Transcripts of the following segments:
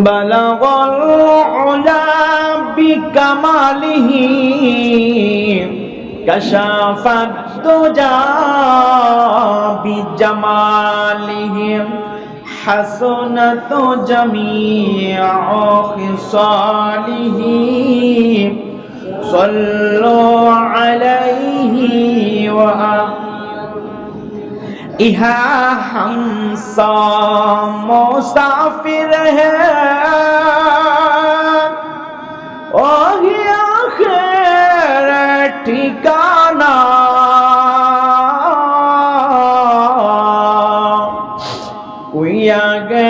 বালাগাল উলা বিকামালিহি কাশাফাত দুজা বিজামালিহি হাসানাতু জামিউ খিসালিহি সাল্লু আলাইহি ওয়া ইহা হামসা মুসাফির হ্যায় ওহি আখির ঠিকানা कोई आगे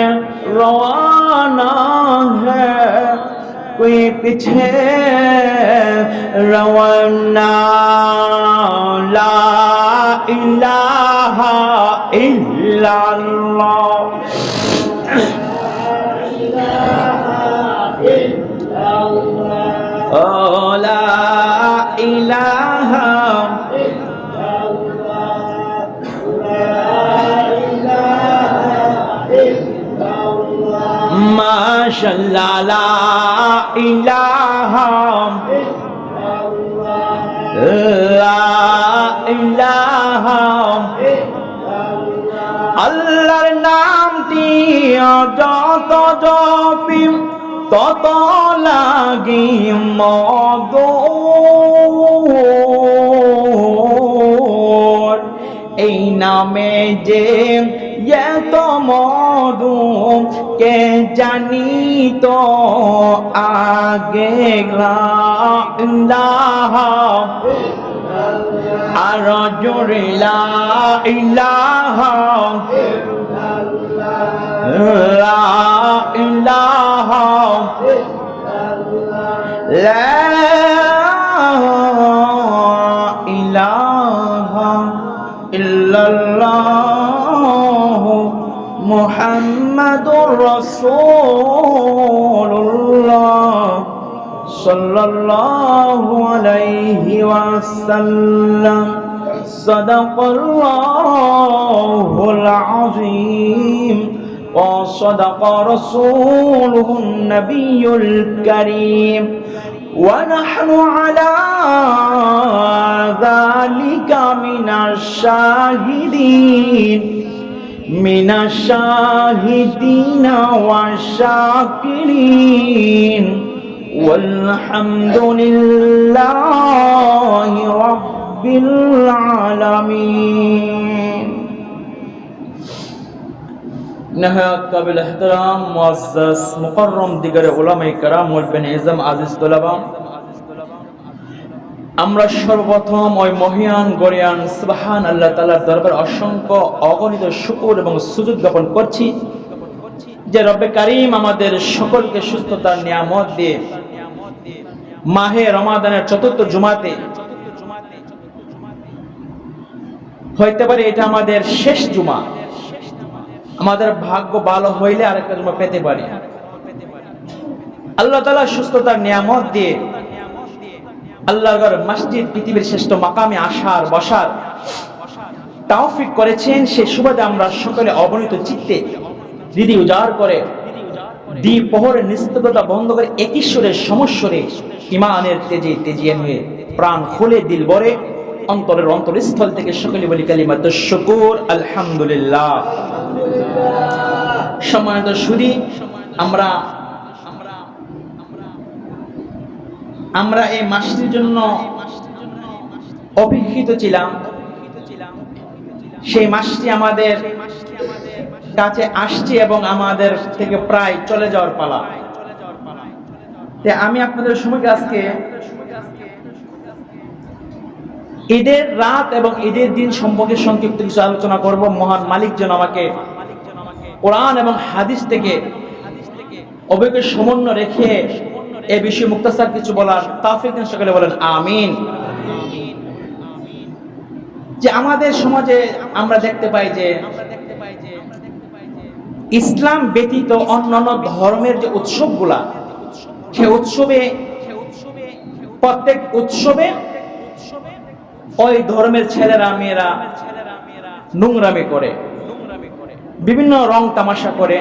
रवाना है कोई पीछे रवाना ला इलाहा इल्लल्लाह ला इलाहा माशाअल्लाह ला इलाहा ला इलाहा আল্লাহর নামটি যত জপি তত লাগি মধুর এই নামে যে এত মধু কে জানি তো আগে ইলাহা আর জোরে লা ইলাহা লা ইলাহা লা ইলাহা ইল্লাল্লাহ মুহাম্মাদুর রাসূলুল্লাহ সাল্লাল্লাহু আলাইহি ওয়াসাল্লাম সাদাকাল্লাহুল আযীম ওয়া সাদাকা রাসূলুহুন নাবিয়্যুল কারীম ওয়া নাহনু আলা যালিকা মিনাশ শাহিদিন মিনাশ শাহিদিনা ওয়াশ শাকিরিন والحمد لله رب العالمين نهايت قابل احترام معزز مقرم دیگر علماء کرام والبن اعظم عزیز طلبا আমরা সর্বপ্রথম ওই মহিয়ান গরিয়ান সুবহান আল্লাহ তাআলার দরবার অসংখ্য অগণিত শুকর এবং সুজুদ জ্ঞাপন করছি যে রব্বে কারীম আমাদের সকলকে সুস্থতার নিয়ামত দিয়ে মাহে রমাদানের চতুর্থ জুমাতে হইতে পারে এটা আমাদের শেষ জুমা আমাদের ভাগ্য ভালো হইলে আরেকটা জুমা পেতে পারি আল্লাহ তাআলা সুস্থতার নিয়ামত দিয়ে আল্লাহর ঘর মসজিদ পৃথিবীর শ্রেষ্ঠ মাকামে আসার বসার তৌফিক করেছেন সেই সুবাদে আমরা সকলে অবনীত চিত্তে দিদি উজাড় করে দ্বিপহরের নিস্তব্ধতা বন্ধ করে একই সুরে সমস্বরে ঈমানের তেজে তেজিয়ে নিয়ে প্রাণ খুলে দিল ভরে অন্তরের অন্তরস্থল থেকে সকলে বলি কালিমাতুশ শুকর আলহামদুলিল্লাহ। সম্মানিত সুধী, আমরা এই মাসটির জন্য অপেক্ষিত ছিলাম। সেই মাসটি আমাদের কাছে আসছে এবং আমাদের থেকে প্রায় চলে যাওয়ার পালা। আমি আপনাদের সময়কে আজকে ঈদের রাত এবং ঈদের দিন সম্পর্কে সংক্ষিপ্ত কিছু আলোচনা করব। মহান মালিক যেন আমাকে কোরআন এবং হাদিস থেকে অভিজ্ঞ সমন্বয় রেখে এ বিষয়ে মুক্তাসার কিছু বলার তৌফিক দেন। সকলে বলেন আমিন। যে আমাদের সমাজে আমরা দেখতে পাই যে ইসলাম ব্যতীত অন্যান্য ধর্মের যে উৎসবগুলা, সে উৎসবে প্রত্যেক উৎসবে ওই ধর্মের ছেলেরা মেয়েরা নোংরামি করে, বিভিন্ন রং তামাশা করে,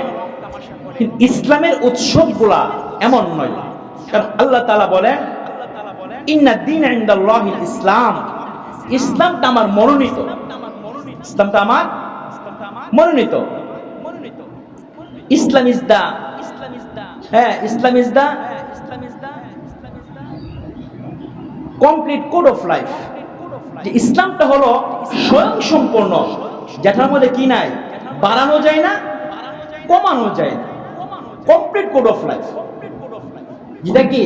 কিন্তু ইসলামের উৎসবগুলা এমন নয়। কারণ আল্লাহ তাআলা বলেন ইন্না দীনা ইনদাল্লাহিল ইসলাম, ইসলামটা আমার মনোনীত, ইসলামটা আমার মনোনীত। Islam is the Islam is the complete code of life. যে ইসলামটা হলো স্বয়ংসম্পূর্ণ, যেটার মধ্যে কি নাই, বাড়ানো যায় না, কমানো যায় না, কমপ্লিট কোড অফ লাইফ। যেটা কি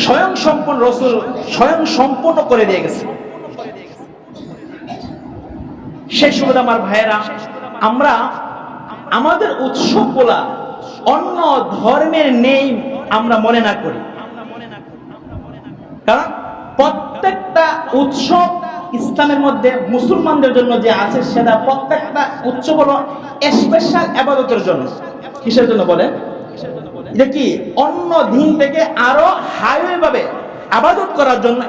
স্বয়ংসম্পূর্ণ, রাসূল স্বয়ংসম্পূর্ণ করে দিয়ে গেছে। সেই সুবাদে আমার ভাইয়েরা, আমরা আমাদের উৎসবগুলা অন্য ধর্মের নেই আমরা মনে না করি, কারণ প্রত্যেকটা উৎসব ইসলামের মধ্যে মুসলমানদের জন্য যে আছে, সেটা প্রত্যেকটা উৎসব হলো স্পেশাল ইবাদতের জন্য। কিসের জন্য বলে? এটা কি অন্য দিন থেকে আরো হাইওয়ে ভাবে ইবাদত করার জন্য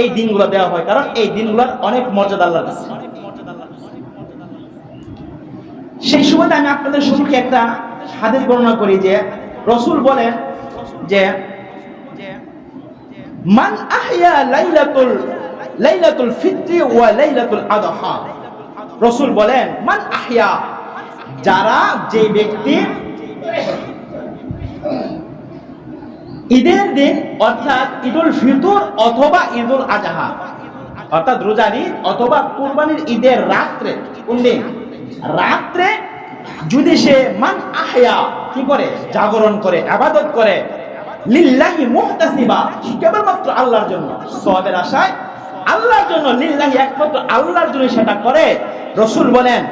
এই দিনগুলো দেওয়া হয়, কারণ এই দিনগুলোর অনেক মর্যাদা আল্লাহর কাছে। সেই সময় আমি আপনাদের সম্মুখে একটা হাদিস বর্ণনা করি যে রাসূল বলেন যে মান আহইয়া লাইলাতুল ফিত্রি ওয়া লাইলাতুল আদহা। রাসূল বলেন মান আহইয়া, যারা, যে ব্যক্তি ঈদের দিন অর্থাৎ ঈদুল ফিতর অথবা ঈদুল আজহা অর্থাৎ রোজার ঈদ অথবা কুরবানির ঈদের রাত্রে, কোন দিন? রাত্রে যদি সে মান আহইয়া কি করে, জাগরণ করে, ইবাদত করে, লিল্লাহি মুহতাসিবা, কেবলমাত্র আল্লাহর জন্য, সওয়াবের আশায় আল্লাহর জন্য, লিল্লাহি একমাত্র আল্লাহর জন্য সেটা করে, রাসূল বলেন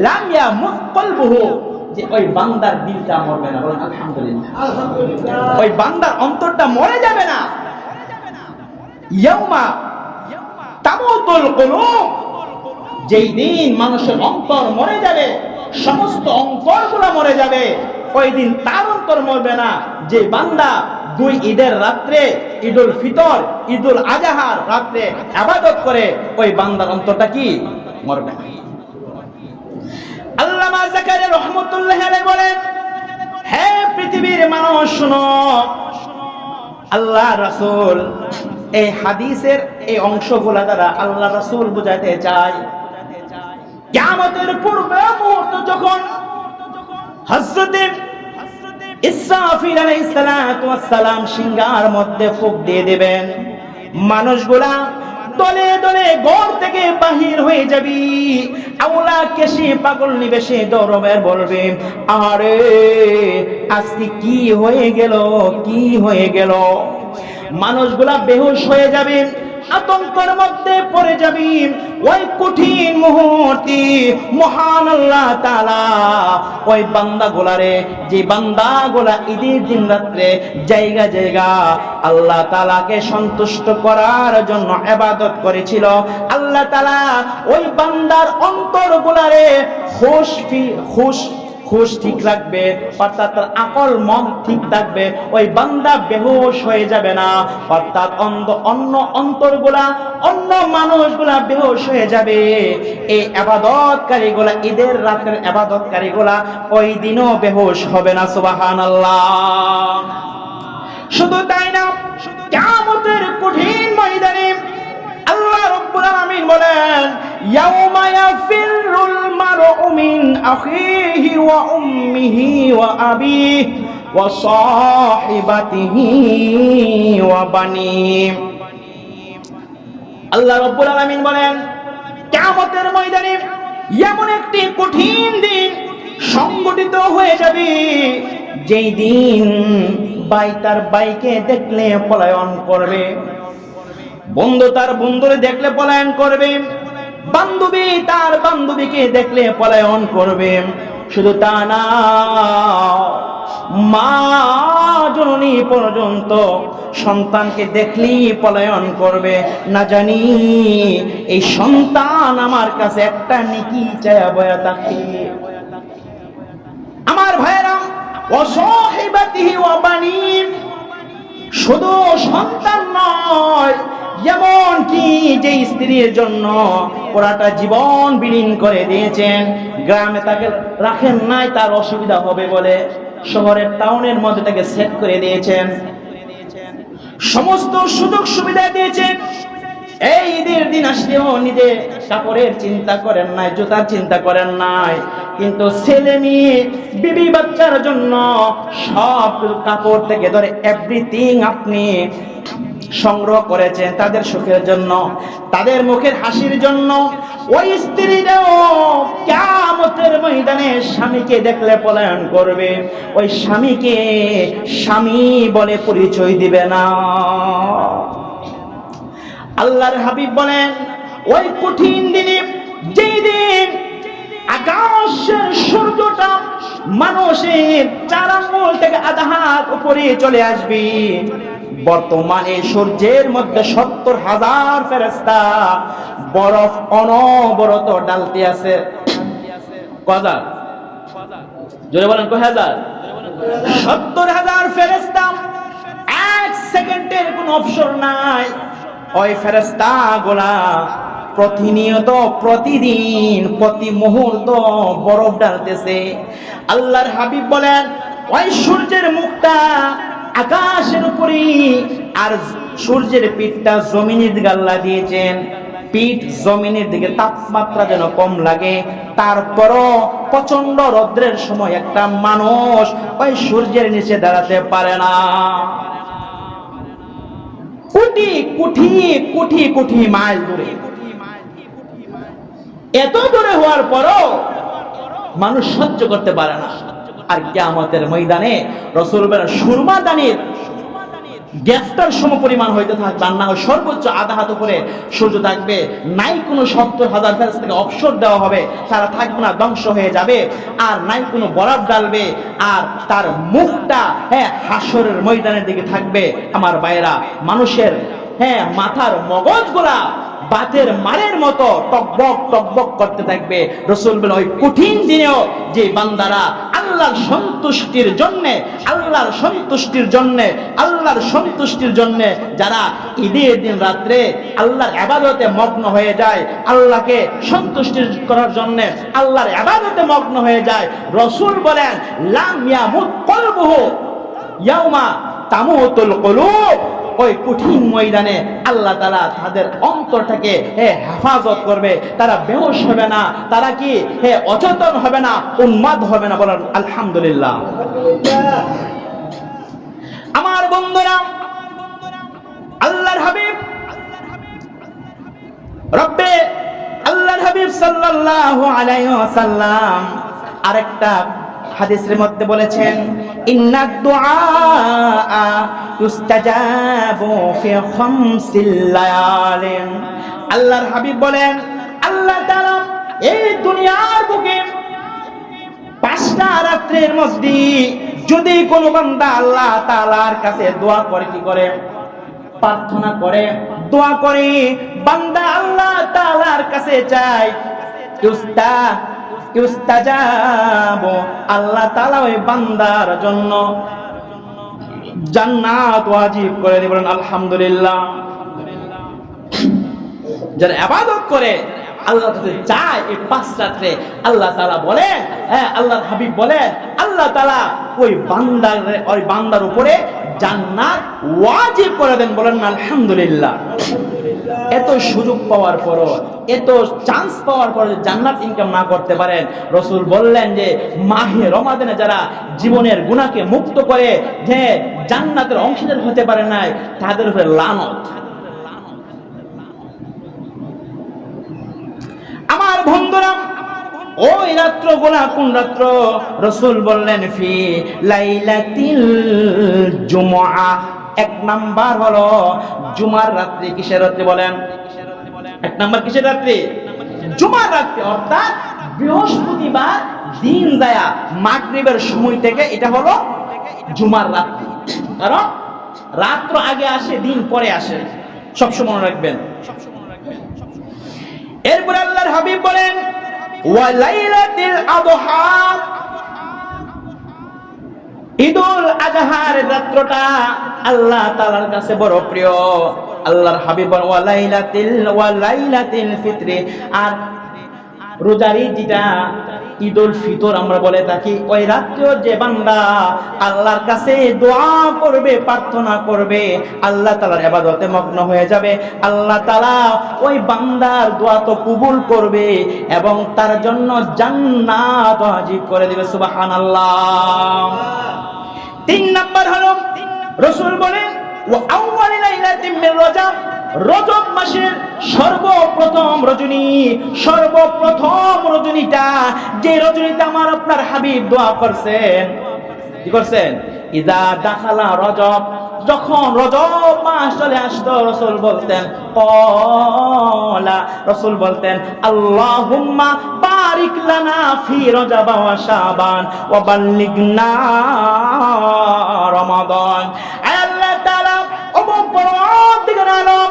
লাম ইয়ামুত কলবুহু, যে ওই বান্দার দিলটা মরবে না। বলেন আলহামদুলিল্লাহ। ওই বান্দার অন্তরটা মরে যাবে না। ইয়াউমা তামুতুল কুলুব, যেই দিন মানুষের অন্তর মরে যাবে, সমস্ত অন্তরগুলো মরে যাবে, ওই দিন তার অন্তর মরবে না। যে বান্দা দুই ঈদের রাত্রে, ঈদুল ফিতর, ঈদুল আজহার রাত্রে ইবাদত করে, ওই বান্দার অন্তরটা কি মরবে না। আল্লামা যাকারিয়া রাহমাতুল্লাহি আলাইহি বলেন, হে পৃথিবীর মানুষ শুনো, আল্লাহ রাসূল এই হাদিসের এই অংশগুলা দ্বারা আল্লাহ রাসূল বুঝাতে চায়, কিয়ামতের পূর্বে মুহূর্ত যখন হযরত ইসরাফিল আলাইহিস সালাতু ওয়াস সালাম সিংহার মধ্যে ফুঁক দিয়ে দিবেন, মানুষগুলা দলে দলে ঘর থেকে বাহির হয়ে যাবি, আওলা কেশে পাগল নিবেশে দরবের বলবে, আরে আজকে কি হয়ে গেল, কি হয়ে গেল। মানুষগুলা বেহুশ হয়ে যাবে, আতঙ্কের মধ্যে পড়ে যাবি। ওই কঠিন মুহূর্তে মহান আল্লাহ তাআলা ওই বান্দাগুলারে, যে বান্দাগুলা ঈদের দিন রাত্রে জায়গা জায়গা আল্লাহ তাআলাকে সন্তুষ্ট করার জন্য ইবাদত করেছিল, আল্লাহ তাআলা ওই বান্দার অন্তরগুলারে খুশ ঠিক রাখবে, অর্থাৎ তার আকল মন ঠিক থাকবে, ওই বান্দা বেহুশ হয়ে যাবে না, অর্থাৎ অন্য অন্তরগুলা, অন্য মানুষগুলা বেহুশ হয়ে যাবে। এই ইবাদতকারীগুলা, ঈদের রাতের ইবাদতকারীগুলা ওই দিনও বেহুশ হবে না। সুবহানাল্লাহ। শুধু তাই না, কিয়ামতের কঠিন ময়দানে আল্লাহ রাব্বুল আলামিন বলেন, ইয়াউমা ইয়াফিরুল মারউ মিন আখিহি ওয়া উম্মিহি ওয়া আবিহি ওয়া সাহিবাতিহি ওয়া বানিহি। আল্লাহ রাব্বুল আলামিন বলেন, কিয়ামতের ময়দানে এমন একটি কঠিন দিন সংগঠিত হয়ে যাবে, যেই দিন ভাই তার ভাইকে দেখলে পলায়ন করবে, বন্ধু তার বন্ধুরে দেখলে পলায়ন করবে, বান্ধবী তার বান্ধবীকে দেখলে পলায়ন করবে। শুধু তা না, মা জননী পর্যন্ত সন্তানকে দেখলেই পলায়ন করবে। না জানি এই সন্তান আমার কাছে একটা নেকি চায়া বয়া থাকে। আমার ভাইয়েরা, ওয়াসাহিবাতিহি ওয়া বানিহি, শুধু সন্তান নয়, যেমন কি যে স্ত্রীর জন্য পুরাটা জীবন বিলীন করে দিয়েছেন, গ্রামে তাকে রাখেন নাই তার অসুবিধা হবে বলে, শহরের টাউনের মধ্যে তাকে সেট করে দিয়েছেন, সমস্ত সুযোগ সুবিধা দিয়েছেন। এই ঈদের দিন আসলেও নিজে কাপড়ের চিন্তা করেন নাই, জুতার চিন্তা করেন নাই, কিন্তু ছেলে মেয়ে বিবি বাচ্চার জন্য সব কাপড় থেকে ধরে এভরিথিং আপনি সংগ্রহ করেছেন তাদের সুখের জন্য, তাদের মুখের হাসির জন্য। ওই স্ত্রীরাও কিয়ামতের ময়দানে স্বামীকে দেখলে পলায়ন করবে, ওই স্বামীকে স্বামী বলে পরিচয় দিবে না। আল্লাহর হাবিব বলেন ওই কঠিন দিনে, যেই দিন আকাশের সূর্যটা মানুষের 4 আঙ্গুল থেকে আধা হাত উপরে চলে আসবে, বর্তমানে সূর্যের মধ্যে 70,000 ফেরেশতা বরফ অনবরত ডালতে আছে। কয়হাজার? জোরে বলেন কয়হাজার? 70,000 ফেরেশতা, 1 সেকেন্ডের কোনো অবসর নাই। ওই ফেরেশতা গুলা প্রতিনিয়ত, প্রতিদিন, প্রতি মুহূর্ত বরফ ডালতেছে। আল্লাহর হাবিব বলেন ওই সূর্যের মুখটা আকাশের উপরে আর সূর্যের পিঠটা জমিনের দিকে আল্লাহ দিয়েছেন। পিঠ জমিনের দিকে তাপমাত্রা যেন কম লাগে, তারপরও প্রচন্ড রৌদ্রের সময় একটা মানুষ ওই সূর্যের নিচে দাঁড়াতে পারে না। কোটি কোটি কোটি কোটি মাইল দূরে, এত দূরে হওয়ার পরও মানুষ সহ্য করতে পারে না। আর কিয়ামতের ময়দানে রাসূল বলেন সুরমা দানির গ্যাসটার সমপরিমাণ হইতে থাকবে, আর না সর্বোচ্চ আধা হাত উপরে সূর্য থাকবে। নাই কোনো 70,000 ফেরেশতাকে অবসর দেওয়া হবে, তারা থাকবে না, ধ্বংস হয়ে যাবে। আর নাই কোনো বরফ ডালবে, আর তার মুখটা হাসরের ময়দানের দিকে থাকবে। আমার ভাইরা, মানুষের মাথার মগজগুলা বাতের মারের মতো টকবক টকবক করতে থাকবে। রাসূল বলেন ওই কঠিন দিনেও যে বান্দারা আল্লাহর সন্তুষ্টির জন্য, আল্লাহর সন্তুষ্টির জন্য, আল্লাহর সন্তুষ্টির জন্য যারা ঈদের দিন রাত্রে আল্লাহর ইবাদতে মগ্ন হয়ে যায়, আল্লাহকে সন্তুষ্টি করার জন্য আল্লাহর ইবাদতে মগ্ন হয়ে যায়, রাসূল বলেন লাম ইয়ামুত কলবুহু ইয়াউমা তামুতুল কুলুব। ওই কঠিন ময়দানে আল্লাহ তাআলা তাদের অন্তরটাকে হেফাজত করবে, তারা বেহুশ হবে না, তারা কি অচেতন হবে না, উন্মাদ হবে না। বলেন আলহামদুলিল্লাহ। আমার বন্ধুরা, আল্লাহর হাবিব রব্বে আল্লাহর হাবিব সাল্লাল্লাহু আলাইহি ওয়াসাল্লাম আরেকটা হাদিসের মধ্যে বলেছেন ইন্নাদ দুআ ইউস্তাজাবু ফি খামসিল লায়ালিন। আল্লাহর হাবিব বলেন আল্লাহ তাআলা এই দুনিয়ার বুকে 5টা রাত্রির মধ্যে যদি কোনো বান্দা আল্লাহ তাআলার কাছে দোয়া করে, কি করে? প্রার্থনা করে, দোয়া করে, বান্দা আল্লাহ তাআলার কাছে চায়, ইউস্তাজাবু, আল্লাহ তাআলা ওই বান্দার জন্য জান্নাত ওয়াজিব করে দিবেন। আলহামদুলিল্লাহ। যারা ইবাদত করে, আল্লাহর কাছে চায়, এই 5 রাতে আল্লাহ তাআলা বলেন, আল্লাহর হাবিব বলেন, আল্লাহ তাআলা ওই বান্দার উপরে জান্নাত ওয়াজিব করে দেন। বলেন আলহামদুলিল্লাহ। এত সুযোগ পাওয়ার পরও, এত চান্স পাওয়ার পর জান্নাত ইনকাম না করতে পারেন, রাসূল বললেন যে মাহে রমাদানে যারা জীবনের গুনাহকে মুক্ত করে যে জান্নাতের অংশীদার হতে পারে নাই, তাদের উপরে লানত। আমার বন্ধুরা, ওই রাত্রগুলা কোন রাত্র? রাসূল বললেন ফি লাইলাতিল জুমআ। 1 নাম্বার হলো জুমার রাত্রি। কিসের রাত্রি বলেন? 1 নাম্বার কিসের রাত্রি? জুমার রাত্রি, অর্থাৎ বৃহস্পতিবার দিন যায় মাগরিবের সময় থেকে, এটা হলো জুমার রাত্রি। কারণ রাত্র আগে আসে, দিন পরে আসে, সবসময় মনে রাখবেন। এরপর আল্লাহর হাবিব বলেন ওয়া লাইলাতিল আদহা, ঈদুল আজহার রাত্রটা আল্লাহ তাআলার কাছে বড় প্রিয়। আল্লাহর হাবিব বলেন ওয়া লাইলাতিল ফিত্রি, আর রোজার ঈদ যেটা ঈদুল ফিতর আমরা বলে থাকি। ওই রাত্রেও যে বান্দা আল্লাহর কাছে দোয়া করবে, প্রার্থনা করবে, আল্লাহ তাআলার ইবাদতে মগ্ন হয়ে যাবে, আল্লাহ তাআলা ওই বান্দার দোয়া তো কবুল করবে এবং তার জন্য জান্নাত ওয়াজিব করে দিবে। সুবহানাল্লাহ। 3 নাম্বার হলো রাসূল বলেন ওয়া আউয়াল লাইলাতিন মিন রজব, রজব মাসের সর্বপ্রথম রজনীটা, যে রজনীতে আমার আপনার হাবিব দোয়া করছেন, কি করছেন? ইদা দাখালা রজব, যখন রজব মাস চলে আসতো রাসূল বলতেন আল্লাহুম্মা বারিক লানা ফি রজব ওয়া শাবান ওয়া বাল্লিগনা রমাদান। আল্লাহ তাআলা পরবর্তীকালে আলম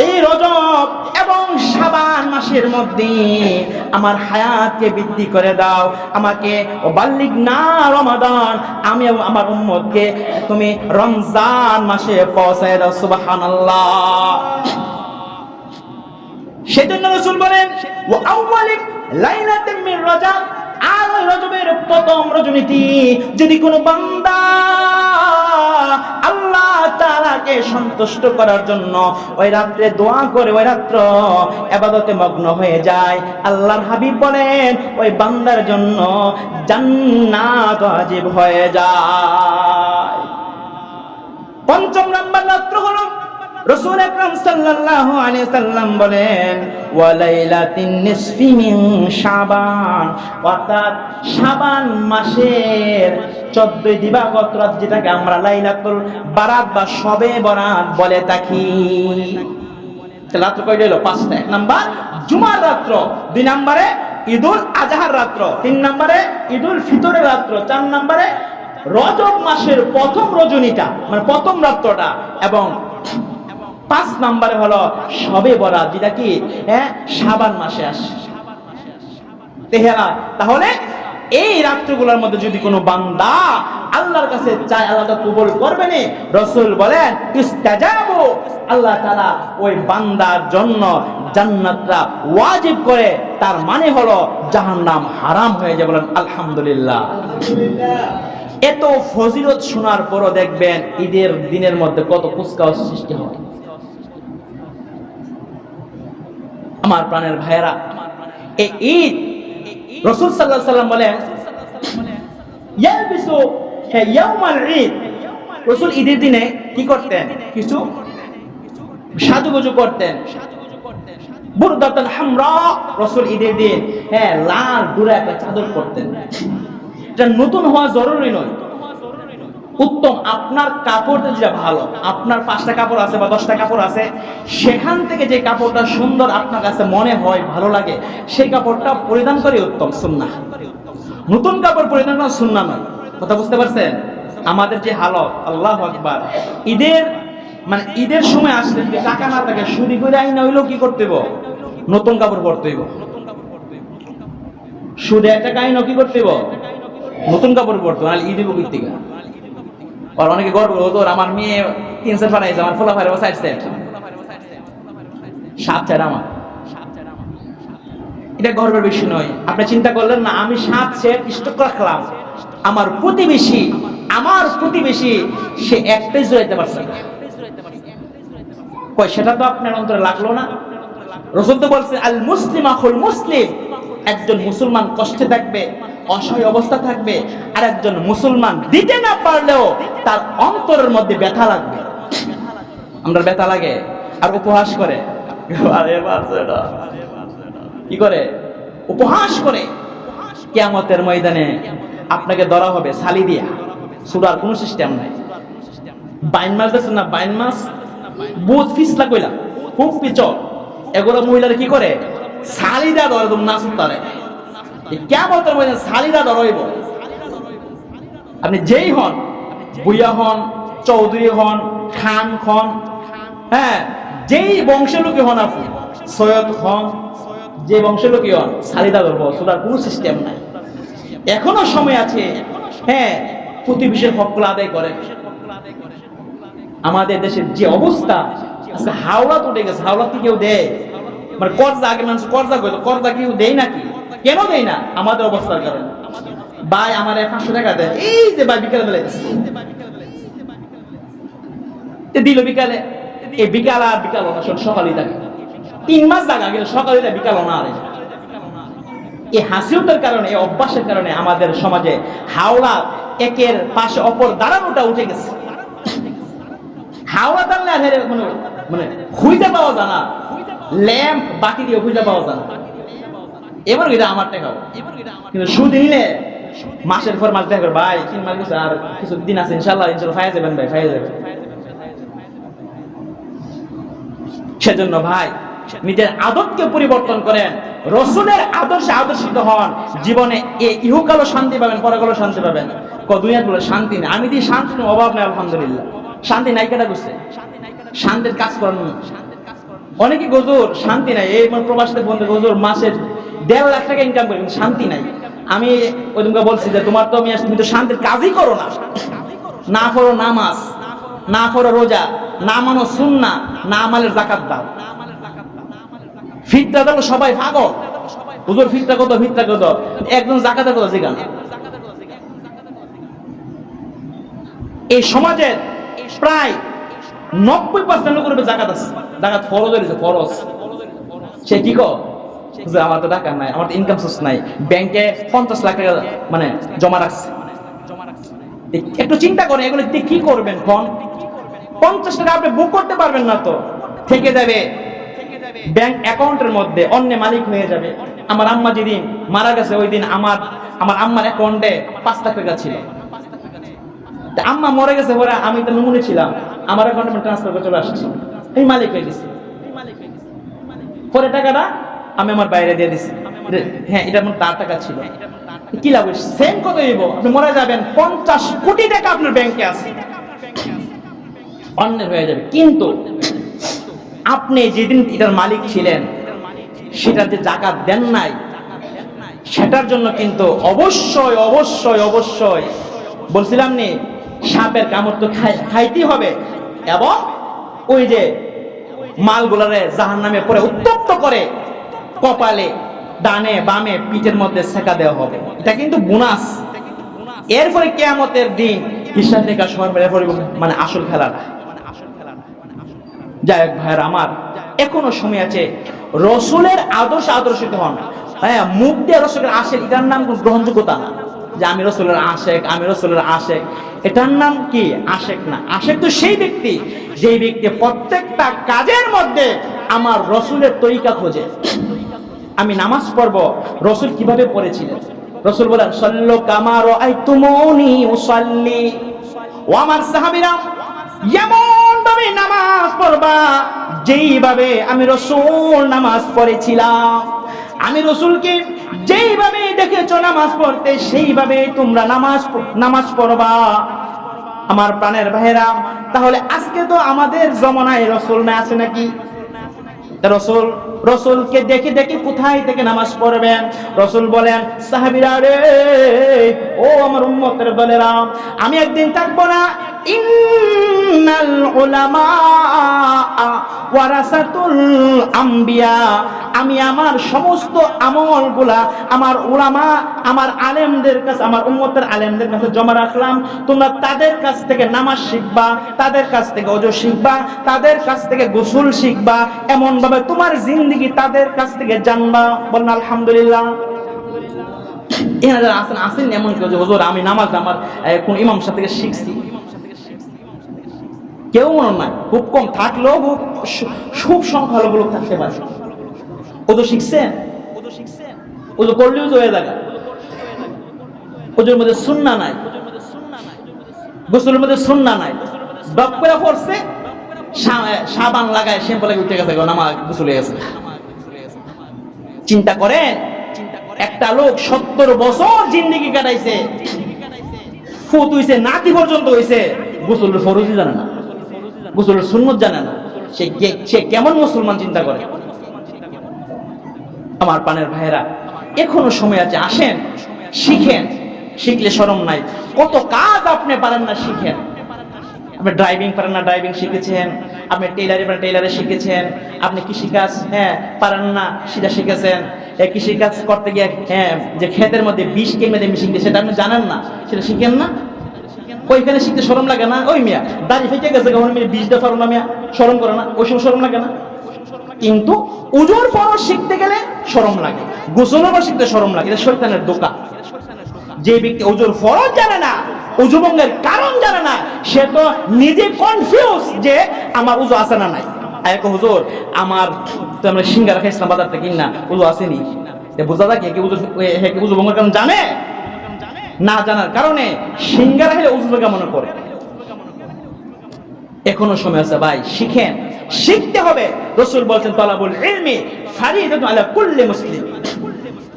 এই রজব এবং শাবান মাসের মধ্যে আমার হায়াতকে বৃদ্ধি করে দাও, আমাকে বাল্লিগনা রমাদান, আমি আমার উম্মতকে তুমি রমজান মাসে পৌঁছায় দাও। সুবহানাল্লাহ। সেজন্য রাসূল বলেন ওয়া আউয়ালি লাইলাতিন মিন রজব, আর রজবের প্রথম রজনীটি যদি কোনো বান্দা আল্লাহ তাআলাকে সন্তুষ্ট করার জন্য ওই রাত্রে দোয়া করে, ওই রাত্র ইবাদতে মগ্ন হয়ে যায়, আল্লাহর হাবিব বলেন ওই বান্দার জন্য জান্নাত ওয়াজিব হয়ে যায়। 5 নম্বর রাত্র হলো রাসূল আকরাম সাল্লাল্লাহু আলাইহি সাল্লাম বলেন ওয়া লাইলাতিন নিসফি মিন শাবান, অর্থাৎ শাবান মাসের 14 দিবাগত রাত, যেটাকে আমরা লাইলাতুল বারাত বা শবে বরাত বলে থাকি। রাত্র কয়টা হলো? 5টা। 1 নাম্বার জুমার রাত্র, 2 নম্বরে ঈদুল আজহার রাত্র, 3 নম্বরে ঈদুল ফিতরের রাত্র, 4 নম্বরে রজব মাসের প্রথম রজনীটা মানে প্রথম রাত্রটা, এবং 5 নম্বরে হলো শবে বরাত, যেটা কি শাবান মাসে আসে। তাহলে এই রাত্রিগুলোর মধ্যে যদি কোনো বান্দা আল্লাহর কাছে চায়, আল্লাহ তো কবুল করবেন। রাসূল বলেন ইস্তাজাবু, আল্লাহ তাআলা ওই বান্দার জন্য জান্নাতটা ওয়াজিব করে, তার মানে হলো জাহান্নাম হারাম হয়ে যায়। বলেন আলহামদুলিল্লাহ। এত ফজিলত শোনার পরও দেখবেন ঈদের দিনের মধ্যে কত কুচকাওয়াজ সৃষ্টি হয়। আমার প্রাণের ভাইয়েরা, এই ঈদ রাসূল সাল্লাল্লাহু আলাইহি ওয়াসাল্লাম বলেন ইয়ালবিসু ইয়াউমাল ঈদ, রাসূল ঈদের দিনে কি করতেন? কিছু সাজুগুজু করতেন। বুরদাতান হামরা, রাসূল ঈদের দিন লাল ডোরা একটা চাদর পরতেন। এটা নতুন হওয়া জরুরি নয়, উত্তম আপনার কাপড় যেটা ভালো, আপনার 5টা কাপড় আছে বা 10টা কাপড় আছে, সেখান থেকে যে কাপড়টা সুন্দর আপনার কাছে মনে হয়, ভালো লাগে, সেই কাপড়টা পরিধান করে উত্তম। সুন্নাহ, নতুন কাপড় পরিধান করা সুন্নাহ নয়। কথা বুঝতে পারছেন? আমাদের যে হালত, আল্লাহু আকবার, ঈদের সময় আসলে যদি টাকা না থাকে, চুরি করে আইনা হইলেও কি করতে হইব? নতুন কাপড় পরতে হইব। সুদে টাকা আইনা কি করতে হইব? নতুন কাপড় পরতে। আর ঈদ দিব কীর্তিকা, আর অনেকে গর্ব হতো আমার মেয়ে 3 সেট বানাইছে, আমার ফোলা ফাইরে 4 সেট, 7 সেট আমার। এটা গর্বের বিষয় নয়। আপনি চিন্তা করলেন না, আমি 7 সেট স্টক রাখলাম, আমার প্রতিবেশী সে একটাই জড়াইতে পারছে না, কই সেটা তো আপনার অন্তরে লাগলো না? রাসূল তো বলছে আল মুসলিম আখুল মুসলিম, একজন মুসলমান কষ্টে থাকবে, অসহায় অবস্থা থাকবে, আর একজন মুসলমান দিতে না পারলেও তার অন্তরের মধ্যে ব্যথা লাগবে। আমরা ব্যথা লাগে আর উপহাস করে, কি করে? উপহাস করে। কিয়ামতের ময়দানে আপনাকে ধরা হবে ছালি দিয়া, সুরার কোনো সিস্টেম নাই। বাইন মাছ দেখছেন না? বাইন মাছ বহুত ফিসলা কইলা, খুব পিচল, এগুলো মহিলারা কি করে? ছালি দেয়া ধরে, নাচ তারে। কিয়ামতের ময়দানে ছালিরা ধরাইব। আপনি যেই হন, বুইয়া হন, চৌধুরী হন, খান হন, যেই বংশের লোকই হন, আপনি সৈয়দ হন, যে বংশের লোকই হন, ছালিদা ধরবো। সুরার কোনো সিস্টেম নাই। এখনো সময় আছে। প্রতিবেশীর হকগুলো আদায় করে। আমাদের দেশের যে অবস্থা আজকে, হাওড়া তো উঠে গেছে। হাওড়া কি কেউ দেয়? মানে কর্জা, আগে মানুষ কর্জা করতো, কর্জা কেউ দেয় নাকি? কেন দেই না? আমাদের অবস্থার কারণে। ভাই আমার 500 টাকা দেন, এই যে ভাই বিকালে বেলা দিল বিকালে, এই বিকাল আর বিকাল না, সকালই থাকে। 3 মাস জায়গা গেলে সকালে বিকাল না। আর এই হাসিয়তের কারণে, এই অভ্যাসের কারণে আমাদের সমাজে হাওলা একের পাশে অপর দাঁড়ানোটা উঠে গেছে। হাওলা দাঁড়ালে আর মানে খুঁজে পাওয়া যায় না, ল্যাম্প বাকি দিয়ে খুঁজে পাওয়া যায় না। এবার এটা আমার টাকাও, কিন্তু সুদ নিলে মাসের পর মাস দেখা ভাই 3 মাস গেছে, আর কিছু দিন আছে ইনশাল্লাহ ফাইয়া যাবেন ভাই, ফাইয়া যাবেন। সেজন্য ভাই নিজের আদতকে পরিবর্তন করেন, রসুলের আদর্শে আদর্শিত হন। জীবনে ইহকালও শান্তি পাবেন, পরকালও শান্তি পাবেন। দুনিয়ার বলে শান্তি নেই, আমি দিই শান্তির অভাব নেই আলহামদুলিল্লাহ। শান্তি নাই কেটা করছে? শান্তির কাজ করেন না অনেকে। গজুর শান্তি নাই, এই প্রবাসীতে বন্ধু গজুর মাসের 1.5 লাখ টাকা ইনকাম করে, কিন্তু শান্তি নাই। আমি ওই দিনকে বলছি যে তুমি তো শান্তির কাজই করো না, না করো নামাজ, না করো রোজা, না মানো সুন্নাহ, না মালের যাকাত দাও, ফিতরা দাও। সবাই পাগল, হুজুর ফিতরা কত, ফিতরা কত, একজন যাকাতের কথা জিজ্ঞাসা না। এই সমাজের প্রায় 90% লোকের উপর যাকাত আছে। যাকাত ফরজ হয়েছে, ফরজ। সে কি কর, আমার তো টাকা নাই, আমার তো ইনকাম সোর্স নাই, ব্যাংকে 50 লাখ টাকা মানে জমা রাখছে। একটু চিন্তা করে এগুলো কি করবেন? 50 টাকা আপনি বুক করতে পারবেন না, তো থেকে যাবে ব্যাংক অ্যাকাউন্টের মধ্যে, অন্য মালিক হয়ে যাবে। আমার আম্মা যেদিন মারা গেছে, ওই দিন আমার আম্মার অ্যাকাউন্টে 5 লাখ টাকা ছিল। আম্মা মরে গেছে পরে আমি তো নমুনে ছিলাম, আমার অ্যাকাউন্টে ট্রান্সফার করে চলে আসছি, এই মালিক হয়ে গেছি। পরে টাকাটা আমি আমার বাইরে দিয়ে দিছি। হ্যাঁ, এটা আমার তার টাকা ছিল, কি লাভ? সেম কত দিব, আপনি মরে যাবেন, 50 কোটি টাকা আপনার ব্যাংকে আছে, অন্যের হয়ে যাবে। কিন্তু আপনি যেদিন এটার মালিক ছিলেন, সেটাতে যাকাত দেন নাই, সেটার জন্য কিন্তু অবশ্যই অবশ্যই অবশ্যই বলছিলাম নি, সাপের কামড় তো খাইতেই হবে, এবং ওই যে মালগুলারে জাহান্নামে পরে উত্তপ্ত করে কপালে, ডানে বামে, পিঠের মধ্যে সেকা দেওয়া হবে। এটা কিন্তু বোনাস। এরপরে কিয়ামতের দিন হিসাব নিকাশ হওয়ার মানে আসল খেলাটা। যাই হোক ভাইয়ের আমার, এখনো সময় আছে, রসুলের আদর্শিত হন। হ্যাঁ, মুখ দিয়ে রসুলের আশেক, এটার নাম গ্রহণযোগ্যতা না। যে আমি রসুলের আশেক, আমি রসুলের আশেক, এটার নাম কি? আশেক না। আশেক তো সেই ব্যক্তি, যেই ব্যক্তি প্রত্যেকটা কাজের মধ্যে আমার রসুলের তরিকা খোঁজে। আমি নামাজ পড়ব, রসুল কিভাবে পড়েছিলেন? রসুল বলেন, সাল্লু কামা রাআইতুমুনি উসাল্লি। ও আমার সাহাবীরা, এমন ভাবে নামাজ পড়বা যেইভাবে আমি রসুল নামাজ পড়েছিলাম। আমি রসুলকে যেইভাবে দেখেছো নামাজ পড়তে, সেইভাবে তোমরা নামাজ পড়বা। আমার প্রাণের ভাইরা, তাহলে আজকে তো আমাদের জমানায় রসুল না আছে নাকি? রসুলকে দেখে দেখে কোথায় থেকে নামাজ পড়বেন? রসুল বলেন, সাহাবীরা রে, ও আমার উম্মতের দলেরা, আমি একদিন থাকবো না। ইন্নাল উলামা ওয়ারাসাতুল আম্বিয়া। আমি আমার সমস্ত আমলগুলা আমার উলামা, আমার আলেমদের কাছে, আমার উম্মতের আলেমদের কাছে জমা রাখলাম। তোমরা তাদের কাছ থেকে নামাজ শিখবা, তাদের কাছ থেকে ওযু শিখবা, তাদের কাছ থেকে গোসল শিখবা, এমন ভাবে তোমার জিন্দেগি তাদের কাছ থেকে জানবা। বলেন আলহামদুলিল্লাহ। এনারা আসেন এমন কেউ যে হুজুর আমি নামাজ আমার কোন ইমাম সাহেব থেকে শিখছি, কেউ মনে নাই। খুব কম থাকলেও খুব সংখ্যালঘু লোক থাকতে পারে। ওযু শিখছেন, ওযু করলেও তো হয়ে যাবে। ওযুর মধ্যে সুন্নাহ নাই, গোসলের মধ্যে সুন্নাহ নাই। দপ করে পড়ছে, সাবান লাগায় শ্যাম্পু লাগিয়ে উঠে গেছে, নামাজ গোসল হয়ে গেছে। চিন্তা করেন, একটা লোক 70 বছর জিন্দেগি কাটাইছে, ফুত হইছে, নাতি পর্যন্ত হইছে, গোসলের ফরজই জানে না, গোসলের সুন্নত জানে না। সে কেমন মুসলমান? চিন্তা করে। আমার প্রাণের ভাইয়েরা, এখনো সময় আছে, আসেন শিখেন। শিখলে শরম নাই। কত কাজ আপনি পারেন না, শিখেন। আপনি ড্রাইভিং পারেন না, ড্রাইভিং শিখেছেন। আপনি টেইলারি পারেন, টেইলারে শিখেছেন। আপনি কৃষিকাজ পারেন না, সেটা শিখেছেন। কৃষিকাজ করতে গিয়ে যে ক্ষেতের মধ্যে বিষ কেমনে মেশিন দিয়ে সেটা আপনি জানেন না, সেটা শিখেন না। ওইখানে শিখতে শরম লাগে না? ওই মিয়া দাড়ি ফেটে গেছে, বিষ দেওয়া শরম না? মিয়া শরম করে না? ওই সময় শরম লাগে না? কিন্তু উজুর ফরজ শিখতে গেলে শরম লাগে, গোসলের পর শিখতে শরম লাগে। এটা শয়তানের দোকা। যে ব্যক্তি উজুর ফরজ জানে না, উজু ভঙ্গের কারণ জানে না, সে তো নিজে কনফিউজ যে আমার উজু আছে না নাই। এক হুজুর আমার তো আমরা সিঙ্গারা খাইছিলাম বাজার থেকে, না উজু আসেনি। বোঝা যায় কি উজু ভঙ্গের কারণ জানে না? জানার কারণে সিঙ্গারা খেলে উজু কেমন করে। এখনো সময় আছে ভাই, শিখেন, শিখতে হবে। রাসূল বলেছেন তালাবুল ইলমি ফারিদাতুন আলা কুল্লি মুসলিম।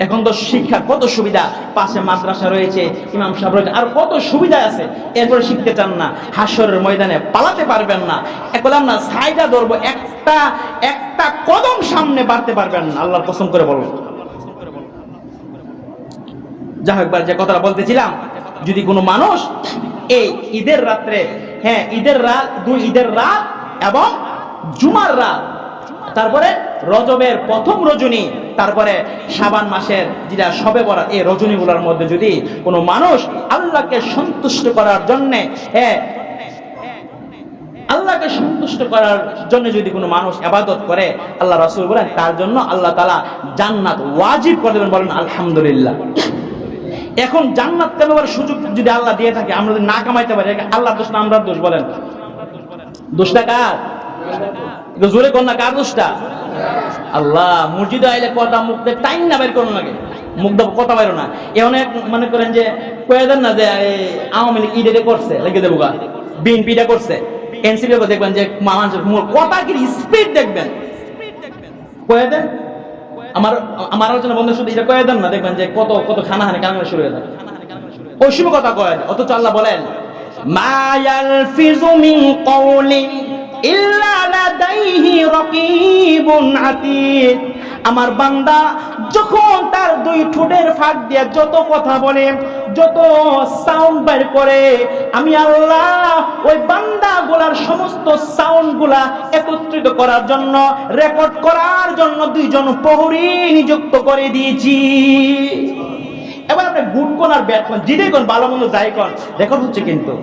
এখন তো শিক্ষার কত সুবিধা, পাশে মাদ্রাসা রয়েছে, ইমাম সাহেব রয়েছে, আর কত সুবিধা আছে। এরপরে শিখতে চান না, হাসরের ময়দানে পালাতে পারবেন না। একলাম না সাইডা ধরবো, একটা কদম সামনে বাড়তে পারবেন না, আল্লাহর কসম করে বলুন। যাই হোক, যে কথাটা বলতেছিলাম, যদি কোনো মানুষ এই ঈদের রাত্রে, ঈদের রাত, দুই ঈদের রাত এবং জুমার রাত, তারপরে রজবের প্রথম রজনী, তারপরে শাবান মাসের যেটা শবে বরাত, এই রজনীগুলোর মধ্যে যদি কোনো মানুষ আল্লাহকে সন্তুষ্ট করার জন্য, আল্লাহকে সন্তুষ্ট করার জন্য যদি কোনো মানুষ ইবাদত করে, আল্লাহ রাসূল বলেন তার জন্য আল্লাহ তাআলা জান্নাত ওয়াজিব করে দেবেন। বলেন আলহামদুলিল্লাহ। এখন জান্নাত কামাবার সুযোগ যদি আল্লাহ দিয়ে থাকে, আমরা যদি না কামাইতে পারি, আল্লাহর দোষ না আমরার দোষ? বলেন দোষটা কার? জোরে কোন না, কার দোষটা? আল্লাহ। মসজিদে আইলে কথা মুখতে টাইম না বের করুন লাগে, মুখ দাও কথা বাইরো না। এ অনেক মনে করেন যে কয়ে দেন না যে আওয়ামী লীগ ইডে করছে, লেগে দেবো গা, বিএনপিটা করছে, এনসিপি দেখবেন যে মানুষের কথা কি স্পিড দেখবেন, কয়ে দেন। আমার আলোচনা বন্ধ, শুধু এটা কয়ে দেন না, দেখবেন যে কত কত খানাহানি কানাঘানি শুরু হয়ে যায়, ওই সব কথা কয়ে দেয়। অথচ আল্লাহ বলেন মা ইয়ালফিযু মিন কাওলিন ইল্লা লাদাইহি রাকীবুন আতীদ। আমার বান্দা যখন তার দুই ঠোঁটের ফাঁক দিয়ে যত কথা বলে, যত সাউন্ড বের করে, আমি আল্লাহ ওই বান্দাগুলার সমস্ত সাউন্ডগুলা একত্রিত করার জন্য, রেকর্ড করার জন্য দুইজন প্রহরী নিযুক্ত করে দিয়েছি। এবার আপনি গুড কোন আর ব্যাড কোন, যেটাই কোন, ভালো মন্দ যাই কোন, রেকর্ড হচ্ছে। কিন্তু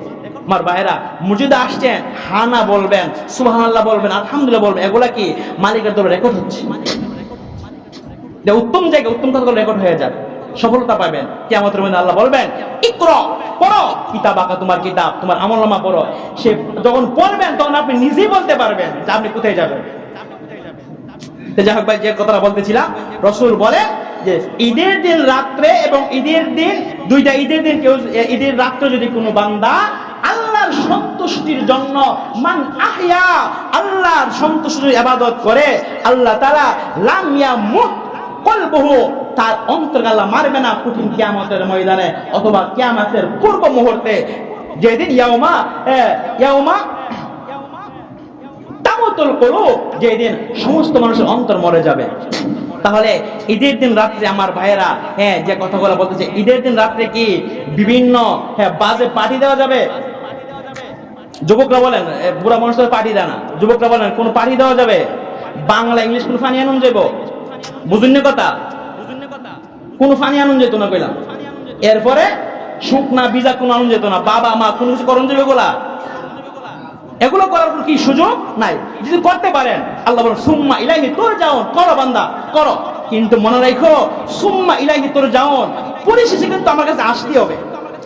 আমার ভাইরা মসজিদে আসছেন, হানা বলবেন, সুবহানাল্লাহ বলবেন, আলহামদুলিল্লাহ বলবেন, এগুলা কি মালিকের দরবারে রেকর্ড হচ্ছে। উত্তম জায়গায় উত্তম কথাগুলো রেকর্ড হয়ে যাবে, সফলতা পাবেন। কিয়ামতের মধ্যে আল্লাহ বলবেন ইকরা, পড়ো কিতাবাকা, তোমার কিতাব, তোমার আমলনামা পড়ো। সে যখন পড়বেন তখন আপনি নিজেই বলতে পারবেন যে আপনি কোথায় যাবেন। যাই হোক ভাই, যে কথাটা বলতেছিলাম, রাসূল বলে যে ঈদের দিন রাত্রে এবং ঈদের দিন, দুইটা ঈদের দিন, কেউ ঈদের রাত্রে যদি কোনো বান্দা আল্লাহর সন্তুষ্টির জন্য মান আহইয়া, আল্লাহর সন্তুষ্টির ইবাদত করে, আল্লাহ তাআলা লাম ইয়ামুত কলবুহু, তার অন্তর আল্লাহ মারবে না কঠিন কিয়ামতের ময়দানে, অথবা কিয়ামতের পূর্ব মুহূর্তে, যেদিন ইয়াউমা তামুতুল কুলুব, যেদিন সমস্ত মানুষের অন্তর মরে যাবে। তাহলে ঈদের দিন রাত্রে আমার ভাইয়েরা, যে কথাগুলো বলতেছে, ঈদের দিন রাত্রে কি বিভিন্ন বাজে পার্টি দেওয়া যাবে? যুবকরা বলেন, বুড়া মানুষদের পার্টি দেয় না, যুবকরা বলেন কোন পার্টি দেওয়া যাবে? বাংলা ইংলিশ কোন ফানি আনুন যাইব? বুঝুন কথা, কোন ফানি আনুন যেত না কইলাম। এরপরে শুকনা বিজা কোন আনুন যেত না, বাবা মা কোন কিছু করণ যাবে? এগুলো করার কি সুযোগ নাই? যদি করতে পারেন, আল্লাহ বলেন সুম্মা ইলাইহি তুরজাউন, করো বান্দা করো, কিন্তু মনে রাখো সুম্মা ইলাইহি তুরজাউন, পরিশেষে কিন্তু আমার কাছে আসতে হবে।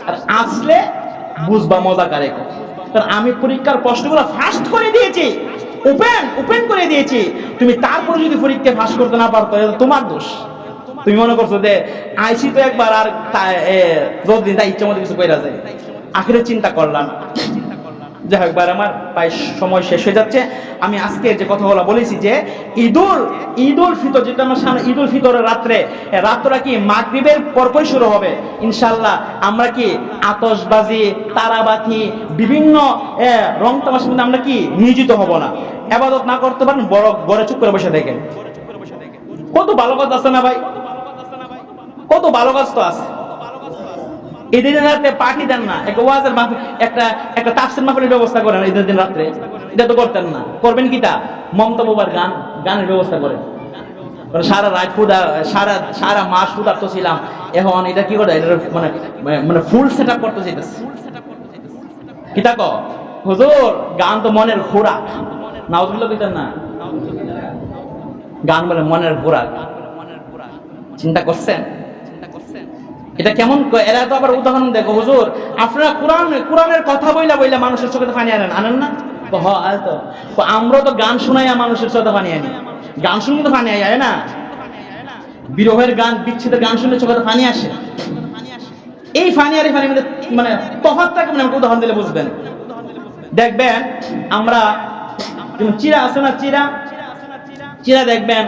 আর আসলে বুঝবা মজা কারে। কারণ আমি পরীক্ষার প্রশ্নগুলো ফাস্ট করে দিয়েছি, ওপেন করে দিয়েছি। তুমি তারপরে যদি পরীক্ষা ফাঁস করতে না পারো, তাহলে তোমার দোষ। তুমি মনে করছো যে আইসি তো একবার, আর যতদিন তাই ইচ্ছা মতো কিছু কইরা যায়, আখিরে চিন্তা করলাম। যাই হোক ভাই আমার, প্রায় সময় শেষ হয়ে যাচ্ছে। আমি আজকে যে কথাগুলো বলেছি যে ঈদুল ফিতর, যেটা আমার সামনে ঈদুল ফিতরের রাতটা কি মাগরিবের পরপরই শুরু হবে ইনশাআল্লাহ। আমরা কি আতশবাজি, তারাবাতি, বিভিন্ন রং তামাশার মধ্যে আমরা কি নিয়োজিত হব না। ইবাদত না করতে পারেন, বড় ঘরে চুপ করে বসে দেখেন। কত ভালো কাজ আছে না ভাই, কত ভালো কাজ তো আছে। ঈদের দিন রাত্রে পার্টি দেন না, একটা ওয়াজের মাহফিল, একটা তাফসীর মাহফিলের ব্যবস্থা করেন ঈদের দিন রাত্রে, এটা তো করতেন না। করবেন কি তা? মমতা বাবার গানের ব্যবস্থা করেন। সারা রাত ফুদা, সারা মাস ফুদার তো ছিলাম, এখন এটা কি করে, এটা মানে ফুল সেট আপ করতে চাইতেছে। কি তা কো হুজুর, গান তো মনের খোরাক, নাউজুবিল্লাহ কইতেন না, গান বলে মনের খোরাক। চিন্তা করছেন এটা কেমন? এরা তো আবার উদাহরণ দেখো, হুজুর আপনারা কোরআনের কথা বইলা মানুষের চোখে পানি আনেন না? তো আমরা তো গান শোনাইয়া মানুষের চোখে পানি আনি, গান শুনলে তো পানি আয় না? বিরহের গান, বিচ্ছেদের গান শুনলে চোখে পানি আসে। এই পানি আর এই পানির মধ্যে মানে তফাৎটাকে আমাকে উদাহরণ দিলে বুঝবেন। দেখবেন আমরা চিরা আছে না, চিরা দেখবেন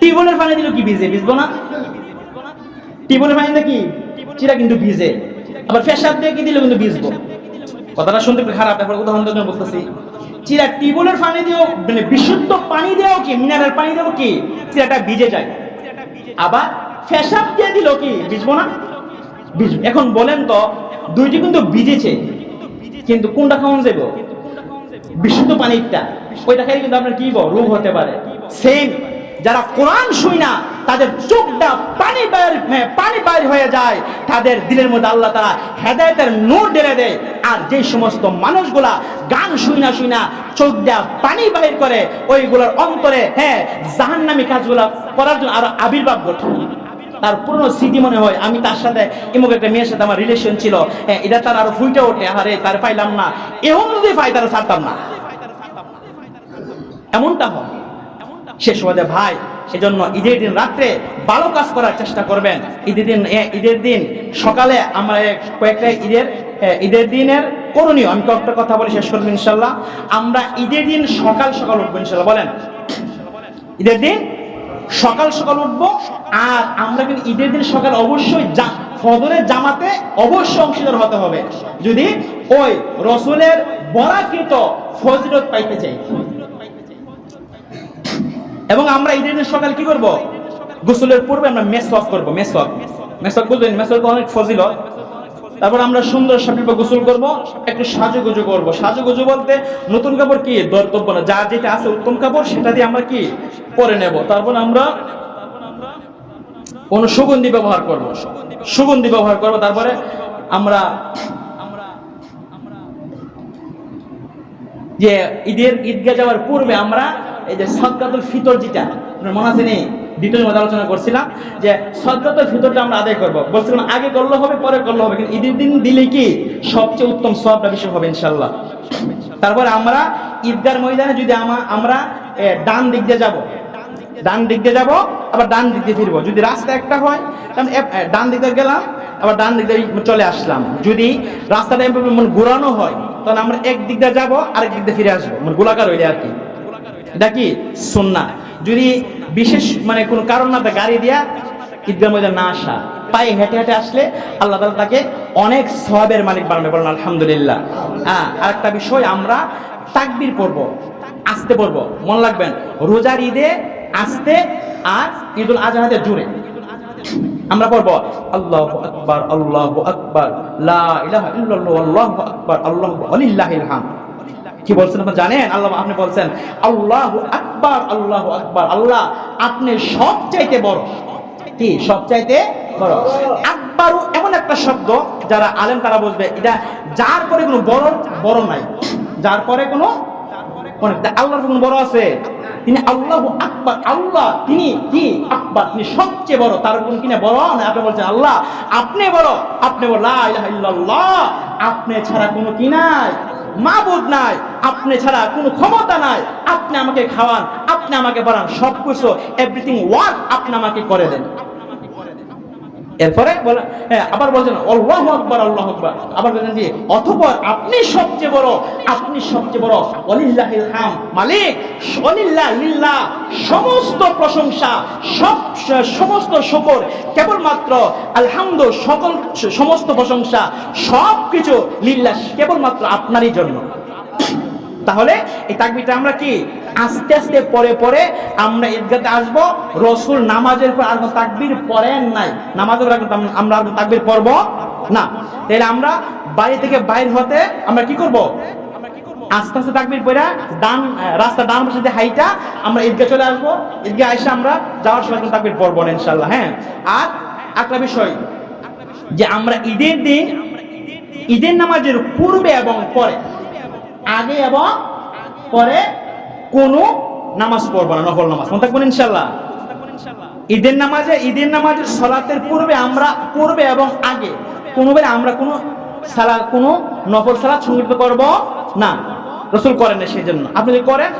টিউবওয়েলের পানি দিলে কি ভিজবো না? টিউবওয়েলের পানি দিয়ে কি চিরা কিন্তু ভিজে, আবার পেশাব দিয়ে কি দিলে কিন্তু ভিজবো। কথাটা শুনতে একটু খারাপ, এখন উদাহরণ দিয়ে বলতেছি। চিরা টিউবওয়েলের পানি দিয়েও, মানে বিশুদ্ধ পানি দিয়েও কি, মিনারেল পানি দিয়েও কি চিরাটা ভিজে যায়, আবার পেশাব দিয়ে দিলেও কি ভিজবো না? ভিজবো। এখন বলেন তো, দুইটি কিন্তু ভিজেছে, কিন্তু কোনটা খাওয়ানো যাবে? বিশুদ্ধ পানিটা, ওইটা খেলে কিন্তু আপনার কি রোগ হতে পারে। সেম যারা কোরআন শুই না, তাদের চোখটা পানি বাইর হয়ে যায়, তাদের দিলের মধ্যে আল্লাহ তাআলা হেদায়েতের নূর ঢেলে দেয়। আর যে সমস্ত মানুষগুলা গান শুই না চোখটা পানি বাইর করে, ওইগুলোর অন্তরে জাহান্নামী কাজগুলা করার জন্য আরো আবির্ভাব ঘটে। তার পুরনো স্মৃতি মনে হয়, আমি তার সাথে এমন একটা মেয়ের সাথে আমার রিলেশন ছিল, এটা তার আরো ফুইটা ওঠে, আরে তার পাইলাম না, এখন যদি পাই তারা ছাড়তাম না, এমনটা হয়। শেষ হয়ে যায় ভাই। সেজন্য ঈদের দিন রাত্রে ভালো কাজ করার চেষ্টা করবেন। ঈদের দিন সকালে আমরা কয়েকটা ঈদের দিনের করণীয়, আমি কয়েকটা কথা বলে শেষ করবো ইনশাল্লাহ। আমরা ঈদের দিন সকাল উঠবো ইনশাল্লাহ, বলেন ঈদের দিন সকাল উঠবো। আর আমরা কিন্তু ঈদের দিন সকাল অবশ্যই ফজরের জামাতে অবশ্যই অংশীদার হতে হবে, যদি ওই রাসূলের বরাকিত ফজিলত পাইতে চাই। এবং আমরা ঈদের দিন সকাল কি করব? গোসলের পূর্বে আমরা মেসওয়াক করব। মেসওয়াক বুঝলেন? মেসওয়াক অনেক ফজিলত। তারপর আমরা সুন্দর সাপেক্ষে গোসল করব, একটু সাজুগুজু করব। সাজুগুজু বলতে নতুন কাপড় কি দরতব্য না, যার যেটা আছে উত্তম কাপড় সেটা দিয়ে আমরা কি পরে নেব। তারপর আমরা কোন সুগন্ধি ব্যবহার করব। তারপরে আমরা যে ঈদগাহ যাওয়ার পূর্বে আমরা এই যে সাদকাতুল ফিতর, যেটা মনে আছে নেই, দ্বিতীয় মধ্যে আলোচনা করছিলাম যে সাদকাতুল ফিতরটা আমরা আদায় করব। বলছিলাম আগে করলে হবে, পরে করলে হবে, কিন্তু ঈদের দিন দিলে কি সবচেয়ে উত্তম সওয়াবটা বেশি হবে ইনশাআল্লাহ। তারপর আমরা ঈদগাহর ময়দানে যদি আমরা ডান দিক দিয়ে যাব, আবার ডান দিক দিয়ে ফিরবো। যদি রাস্তা একটা হয় তাহলে ডান দিক দিয়ে গেলাম, আবার ডান দিক দিয়ে চলে আসলাম। যদি রাস্তাটা ঘোরানো হয় তাহলে আমরা এক দিক দিয়ে যাবো, আরেক দিক দিয়ে ফিরে আসবো, গোলাকার হইলে আর কি। এটা কি সুন্নাহ। যদি বিশেষ কোনো কারণ না, গাড়ি দিয়া ঈদগাহ ময়দান না আসা, পায়ে হেঁটে আসলে আল্লাহ তাআলা তাকে অনেক সওয়াবের মালিক বানাবে, বলেন আলহামদুলিল্লাহ। আরেকটা বিষয়, আমরা তাকবীর পড়বো, আস্তে পড়বো, মনে রাখবেন রোজার ঈদে আস্তে, আর ঈদুল আজহাতে জোরে আমরা পড়বো আল্লাহু আকবার, আল্লাহু আকবার, লা ইলাহা ইল্লাল্লাহু, আল্লাহু আকবার, আল্লাহু ওয়ালিল্লাহিল হামদ। কি বলছেন আপনি জানেন? আপনি বলছেন আল্লাহু আকবার, আল্লাহু আকবার, আল্লাহ আপনি সবচাইতে বড়। কি সবচাইতে বড়? আকবারু এমন একটা শব্দ, যারা আলেম তারা বুঝবে, এটা যার পরে কোনো বড় নাই, যার পরে কোনো আল্লাহর কোনো বড় আছে? তিনি আল্লাহু আকবার, আল্লাহ তিনি কি আকবার, তিনি সবচেয়ে বড়, তার কোন কিনা বড় না? আপনি বলছেন আল্লাহ আপনি বড়, লা ইলাহা ইল্লাল্লাহ, আপনি ছাড়া কোনো কি নাই, মাবুদ নাই, আপনি ছাড়া কোনো ক্ষমতা নাই, আপনি আমাকে খাওয়ান, আপনি আমাকে পড়ান, সবকিছু এভরিথিং ওয়ার্ক আপনি আমাকে করে দেন। এরপরে আবার বলছেন আল্লাহু আকবার, আল্লাহু আকবার, আবার বলছেন যে অতঃপর আপনি সবচেয়ে বড়, ওয়ালিল্লাহিল হামদ, মালিক লিল্লাহ, সমস্ত প্রশংসা, সমস্ত শুকর কেবলমাত্র, আলহামদু সমস্ত প্রশংসা সবকিছু লিল্লাহ কেবলমাত্র আপনারই জন্য। তাহলে এই তাকবীরটা আমরা কি আস্তে আস্তে পরে পরে আমরা ঈদগাতে আসব। রাসূল নামাজের পর আর কোনো তাকবীর পড়েন নাই, নামাজের পর আমরা আর তাকবীর পড়ব না। তাহলে আমরা বাড়ি থেকে বাইর হতে আমরা কি করব? আস্তে আস্তে তাকবীর পড়া ডান রাস্তা ডান পাশে দিয়ে হাইটা আমরা ঈদগাহ চলে আসবো। ঈদগাহ এসে আমরা যাওয়ার সময় কিন্তু তাকবীর পড়বো না ইনশাআল্লাহ। হ্যাঁ, আর একটা বিষয় যে আমরা ঈদের দিন ঈদের নামাজের পূর্বে এবং পরে, আগে এবং পরে কোনো নামাজ পড়বো না, নফল নামাজ। মনে থাকবেন ইনশাআল্লাহ। ঈদের নামাজের সালাতের পূর্বে এবং আগে কোনোবার আমরা কোনো নফল সালাত সংগঠিত করব না, রাসূল করেন না। সেই জন্য আপনি যদি করেন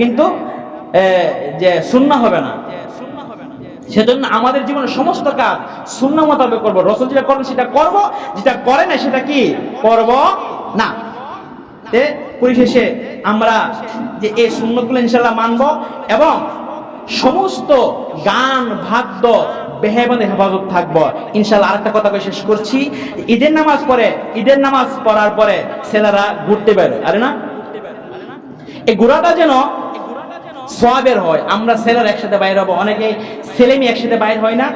কিন্তু যে সুন্নাহ হবে না। সেজন্য আমাদের জীবনের সমস্ত কাজ সুন্নাহ মোতাবেক করবো। রাসূল যেটা করেন সেটা করব, যেটা করে না সেটা কি করব না। পরিশেষে আমরা যে এই সুন্নতগুলো ইনশাআল্লাহ মানব এবং সমস্ত গান বাদ্য বেহেবাদে হেফাজত থাকবো ইনশাআল্লাহ। আরেকটা কথা শেষ করছি, ঈদের নামাজ পড়ার পরে ছেলেরা ঘুরতে বের হয়, আরে না, এই ঘোরাটা যেন সওয়াবের হয়। আমরা ছেলেরা একসাথে বাইর হবো, অনেকে ছেলে মেয়ে একসাথে বাইর হয় না,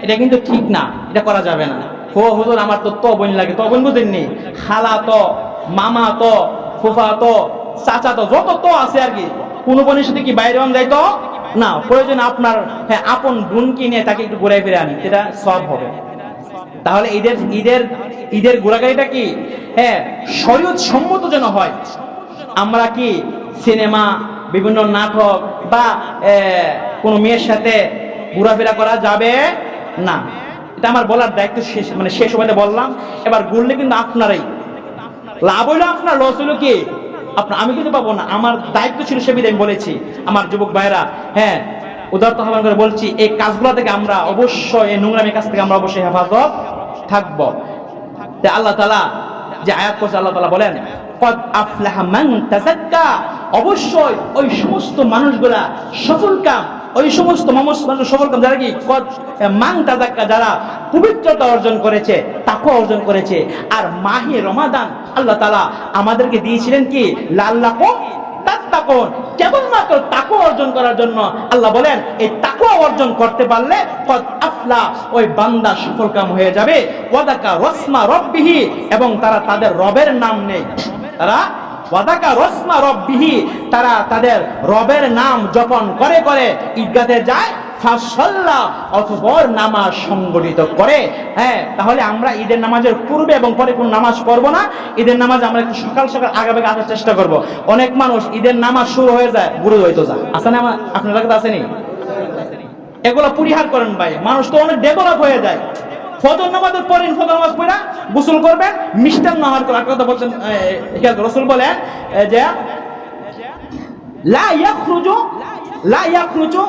এটা কিন্তু ঠিক না, এটা করা যাবে না। হুজুর আমার তো বোন লাগে, তো বোন বুঝেননি, খালা তো, মামা তো, ফুফা তো, চাচা তো, যত তো আছে আর কি, কোন বোনের সাথে কি বাইরে যায় তো না। প্রয়োজন আপনার আপন বোনকে নিয়ে তাকে একটু ঘুরাই ফিরে আনি, এটা সব হবে। তাহলে ঈদের ঘোরাঘুরিটা কি শরীয়ত সম্মত যেন হয়। আমরা কি সিনেমা, বিভিন্ন নাটক বা কোনো মেয়ের সাথে ঘোরাফেরা করা যাবে না। এটা আমার বলার দায়িত্ব শেষ সময়তে বললাম। এবার ঘুরলে কিন্তু আপনারাই লাভ হইলো, আপনার লস হইলো কি আপনার, আমি কিন্তু পাবো না। আমার দায়িত্ব ছিল সেবিধে আমি বলেছি। আমার যুবক ভাইরা, উদারতা আহ্বান করে বলছি, এই কাজগুলো থেকে আমরা অবশ্যই, এই নোংরামির কাছ থেকে আমরা অবশ্যই হেফাজত থাকবো। আল্লাহ তাআলা যে আয়াত করছে, আল্লাহ তাআলা বলেন কদ আফলাহা মান তাযাক্কা, অবশ্যই ওই সমস্ত মানুষগুলা সফলকাম, ওই সমস্ত মানুষ সফলকাম যারা কি কদ মান তাযাক্কা, যারা পবিত্রতা অর্জন করেছে, তাকওয়া অর্জন করেছে। আর মাহে রমাদান আল্লাহ তাআলা আমাদেরকে দিয়েছিলেন কি লাল্লাকুম তাত্তাকুন, কেবলমাত্র তাকওয়া অর্জন করার জন্য। আল্লাহ বলেন এই তাকওয়া অর্জন করতে পারলে কদ আফলা, ওই বান্দা সফলকাম হয়ে যাবে। ওয়াদাকা রাসমা রব্বিহি, এবং তারা তাদের রবের নাম নেই, তারা তাদের রবের নাম জপন করে করে ঈদগাহে যায়, ফাসাল্লা, অথবা নামাজ সংগঠিত করে। তাহলে আমরা ঈদের নামাজের পূর্বে এবং পরে কোন নামাজ পড়বো না। ঈদের নামাজ আমরা একটু সকাল সকাল আগে আসার চেষ্টা করব। অনেক মানুষ ঈদের নামাজ শুরু হয়ে যায় বুড়ো হইতো যায়, আছে না আপনার কাছে আসেনি? এগুলো পরিহার করেন ভাই, মানুষ তো অনেক ডেভেলপ হয়ে যায়। ফজর নামাজের পরে ফজর নামাজ পড়া গোসল করবেন, মিষ্টান্ন আহার করার কথা বলছেন। রাসূল বলেন যে লা ইয়াখরুজু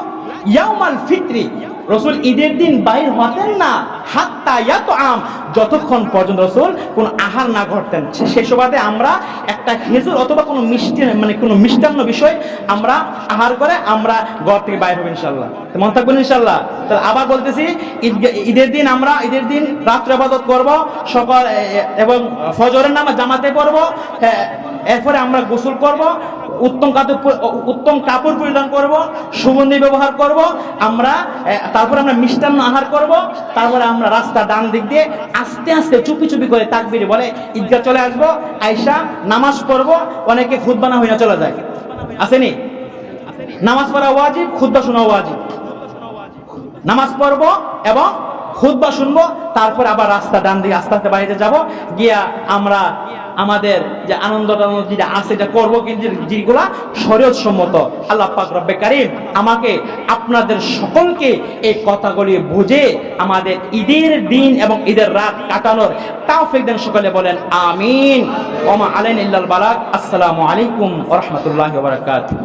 ইয়াউমাল ফিতরি, রাসূল ঈদের দিন বাইর হতেন না হাত্তা ইয়াতআম, যতক্ষণ পর্যন্ত রাসূল কোন আহার না করতেন। সেই সুবাদে আমরা একটা খেজুর অথবা কোনো মিষ্টি, কোনো মিষ্টান্ন বিষয় আমরা আহার করে আমরা ঘর থেকে বাইর হব ইনশাআল্লাহ। মন থাকবেন ইনশাআল্লাহ। তাহলে আবার বলতেছি, ঈদের দিন রাত্রে ইবাদত করব, সকাল এবং ফজরের নামাজ জামাতে পড়ব, এরপরে আমরা গোসল করব, উত্তম কাপড় পরিধান করব, সুগন্ধি ব্যবহার করব আমরা, তারপরে আমরা মিষ্টান্ন আহার করব, তারপরে আমরা রাস্তা ডান দিক দিয়ে আস্তে আস্তে চুপি চুপি করে তাকবীর বলে ঈদগাহ চলে আসবো, আয়েশা নামাজ পড়ব। অনেকে খুতবা না হইয়া চলে যায়, আসেনি? নামাজ পড়া ওয়াজিব, খুতবা শোনা ওয়াজিব। নামাজ পড়ব এবং খুতবা শুনবো, তারপর আবার রাস্তা ডান দিকে আস্তে আস্তে বাড়িতে যাব, গিয়া আমরা আমাদের যে আনন্দ যেটা আছে এটা করবো, কিন্তু যেগুলা শরীয়ত সম্মত। আল্লাহ পাক রব্বে কারীম আমাকে আপনাদের সকলকে এই কথাগুলি বুঝে আমাদের ঈদের দিন এবং ঈদের রাত কাটানোর তৌফিক দেন। সকলে বলেন আমিন। ওয়া মা আলাইনা ইল্লাল বালাগ। আসসালামু আলাইকুম ওয়া রাহমাতুল্লাহি ওয়া বারাকাতুহু।